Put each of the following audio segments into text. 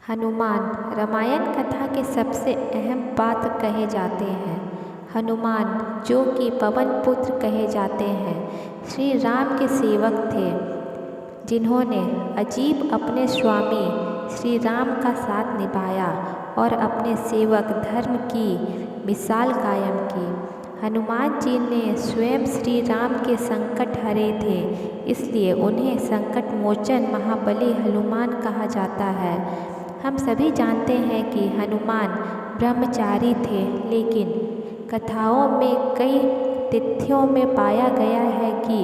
हनुमान रामायण कथा के सबसे अहम पात्र कहे जाते हैं। हनुमान जो कि पवन पुत्र कहे जाते हैं, श्री राम के सेवक थे, जिन्होंने अजीब अपने स्वामी श्री राम का साथ निभाया और अपने सेवक धर्म की मिसाल कायम की। हनुमान जी ने स्वयं श्री राम के संकट हरे थे, इसलिए उन्हें संकट मोचन महाबली हनुमान कहा जाता है। हम सभी जानते हैं कि हनुमान ब्रह्मचारी थे, लेकिन कथाओं में कई तिथियों में पाया गया है कि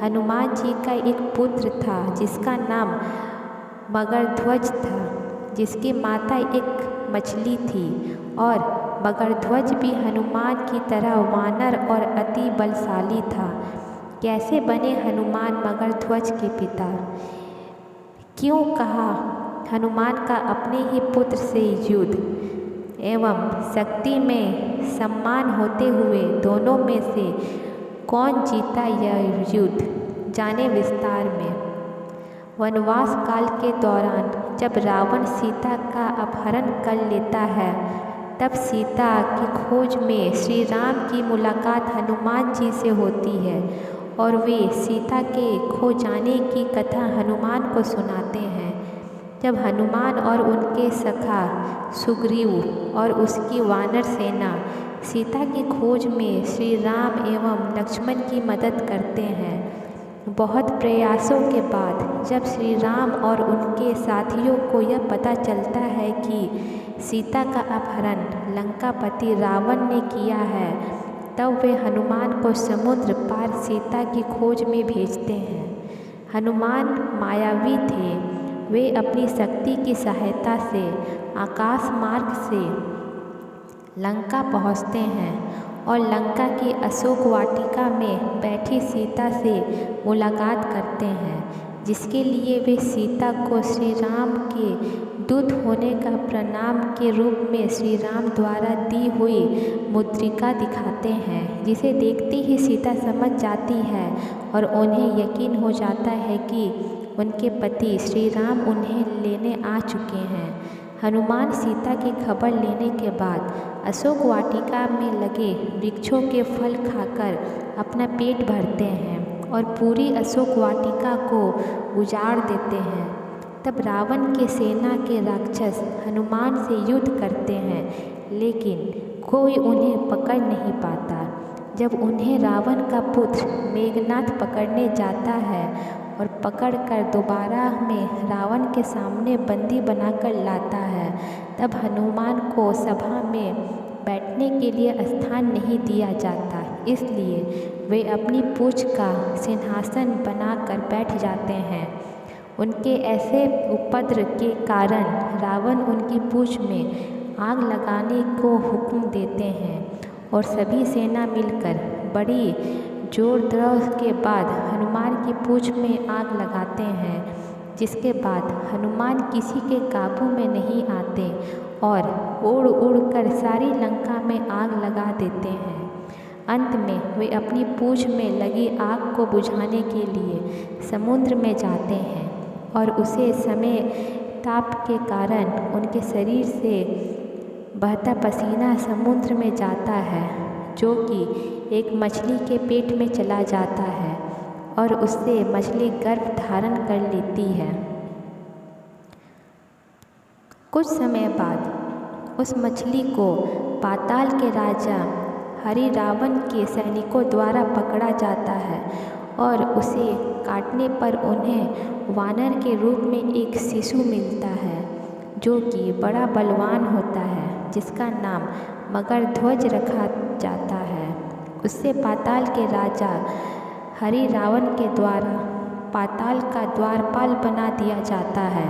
हनुमान जी का एक पुत्र था जिसका नाम मगरध्वज था, जिसकी माता एक मछली थी और मगरध्वज भी हनुमान की तरह वानर और अति बलशाली था। कैसे बने हनुमान मगरध्वज के पिता? क्यों कहा हनुमान का अपने ही पुत्र से युद्ध एवं शक्ति में सम्मान होते हुए दोनों में से कौन जीता यह युद्ध, जाने विस्तार में। वनवास काल के दौरान जब रावण सीता का अपहरण कर लेता है, तब सीता की खोज में श्री राम की मुलाकात हनुमान जी से होती है और वे सीता के खो जाने की कथा हनुमान को सुनाते हैं। जब हनुमान और उनके सखा सुग्रीव और उसकी वानर सेना सीता की खोज में श्री राम एवं लक्ष्मण की मदद करते हैं। बहुत प्रयासों के बाद जब श्री राम और उनके साथियों को यह पता चलता है कि सीता का अपहरण लंकापति रावण ने किया है, तब वे हनुमान को समुद्र पार सीता की खोज में भेजते हैं। हनुमान मायावी थे। वे अपनी शक्ति की सहायता से आकाश मार्ग से लंका पहुंचते हैं और लंका की अशोक वाटिका में बैठी सीता से मुलाकात करते हैं, जिसके लिए वे सीता को श्री राम के दूत होने का प्रणाम के रूप में श्री राम द्वारा दी हुई मुद्रिका दिखाते हैं, जिसे देखते ही सीता समझ जाती है और उन्हें यकीन हो जाता है कि उनके पति श्री राम उन्हें लेने आ चुके हैं। हनुमान सीता की खबर लेने के बाद अशोक वाटिका में लगे वृक्षों के फल खाकर अपना पेट भरते हैं और पूरी अशोक वाटिका को उजाड़ देते हैं। तब रावण के सेना के राक्षस हनुमान से युद्ध करते हैं, लेकिन कोई उन्हें पकड़ नहीं पाता। जब उन्हें रावण का पुत्र मेघनाथ पकड़ने जाता है और पकड़कर दोबारा में रावण के सामने बंदी बनाकर लाता है, तब हनुमान को सभा में बैठने के लिए स्थान नहीं दिया जाता, इसलिए वे अपनी पूंछ का सिंहासन बनाकर बैठ जाते हैं। उनके ऐसे उपद्रव के कारण रावण उनकी पूंछ में आग लगाने को हुक्म देते हैं और सभी सेना मिलकर बड़ी जोरदार के बाद हनुमान की पूंछ में आग लगाते हैं, जिसके बाद हनुमान किसी के काबू में नहीं आते और उड़ उड़ कर सारी लंका में आग लगा देते हैं। अंत में वे अपनी पूंछ में लगी आग को बुझाने के लिए समुद्र में जाते हैं और उसे समय ताप के कारण उनके शरीर से बहता पसीना समुद्र में जाता है, जो कि एक मछली के पेट में चला जाता है और उससे मछली गर्भ धारण कर लेती है। कुछ समय बाद उस मछली को पाताल के राजा हरि रावण के सैनिकों द्वारा पकड़ा जाता है और उसे काटने पर उन्हें वानर के रूप में एक शिशु मिलता है, जो कि बड़ा बलवान होता है, जिसका नाम मगरध्वज रखा जाता है। उससे पाताल के राजा हरि रावण के द्वारा पाताल का द्वारपाल बना दिया जाता है।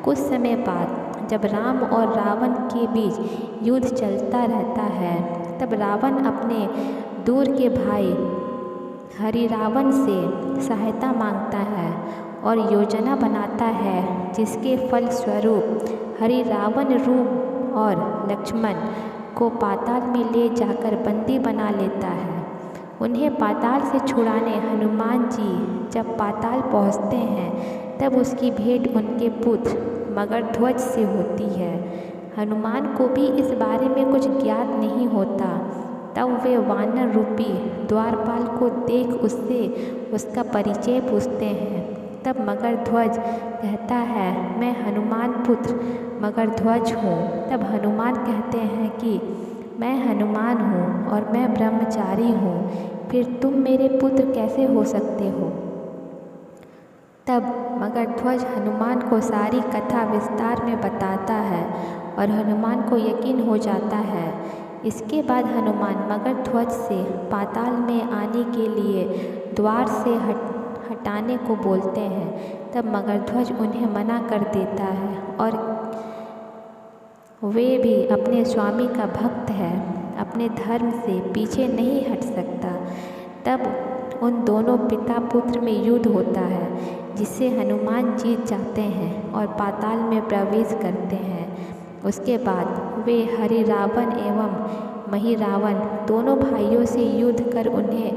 कुछ समय बाद जब राम और रावण के बीच युद्ध चलता रहता है, तब रावण अपने दूर के भाई हरि रावण से सहायता मांगता है और योजना बनाता है, जिसके फलस्वरूप हरि रावण रूप और लक्ष्मण को पाताल में ले जाकर बंदी बना लेता है। उन्हें पाताल से छुड़ाने हनुमान जी जब पाताल पहुंचते हैं, तब उसकी भेंट उनके पुत्र मगरध्वज से होती है। हनुमान को भी इस बारे में कुछ ज्ञात नहीं होता। तब वे वानर रूपी द्वारपाल को देख उससे उसका परिचय पूछते हैं। तब मगरध्वज कहता है, मैं हनुमान पुत्र मगरध्वज हूँ। तब हनुमान कहते हैं कि मैं हनुमान हूँ और मैं ब्रह्मचारी हूँ, फिर तुम मेरे पुत्र कैसे हो सकते हो। तब मगरध्वज हनुमान को सारी कथा विस्तार में बताता है और हनुमान को यकीन हो जाता है। इसके बाद हनुमान मगरध्वज से पाताल में आने के लिए द्वार से हटाने को बोलते हैं। तब मगरध्वज उन्हें मना कर देता है और वे भी अपने स्वामी का भक्त है, अपने धर्म से पीछे नहीं हट सकता। तब उन दोनों पिता पुत्र में युद्ध होता है, जिससे हनुमान जीत जाते हैं और पाताल में प्रवेश करते हैं। उसके बाद वे हरिरावण एवं महिरावण दोनों भाइयों से युद्ध कर उन्हें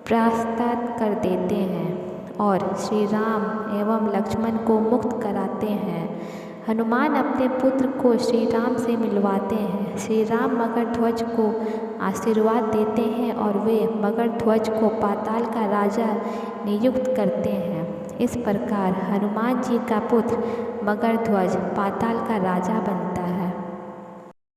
परास्त कर देते हैं और श्री राम एवं लक्ष्मण को मुक्त कराते हैं। हनुमान अपने पुत्र को श्री राम से मिलवाते हैं। श्री राम मगरध्वज को आशीर्वाद देते हैं और वे मगरध्वज को पाताल का राजा नियुक्त करते हैं। इस प्रकार हनुमान जी का पुत्र मगरध्वज पाताल का राजा बनता है।